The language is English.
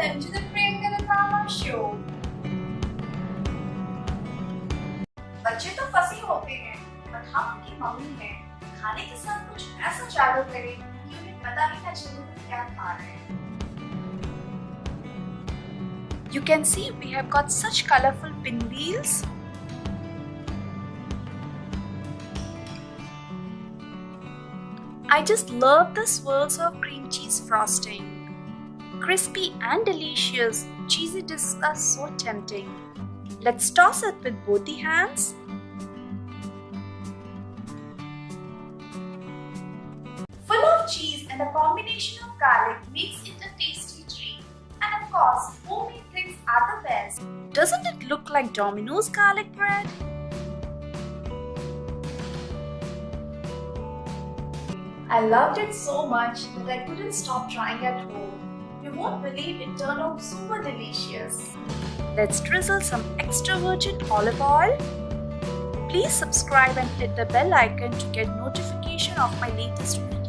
Welcome to the Priyanka Rattawa show. बच्चे तो फंसे होते हैं, पर हम उनकी मम्मी हैं। खाने के साथ कुछ ऐसा चालू करें कि उन्हें पता ही ना चले कि क्या खा रहे हैं। You can see we have got such colorful pinwheels. I just love the swirls of cream cheese frosting. Crispy and delicious, cheesy discs are so tempting. Let's toss it with both the hands. Full of cheese and a combination of garlic makes it a tasty treat. And of course, homemade things are the best. Doesn't it look like Domino's garlic bread? I loved it so much that I couldn't stop trying at home. You won't believe it turned out super delicious. Let's drizzle some extra virgin olive oil. Please subscribe and hit the bell icon to get notification of my latest video.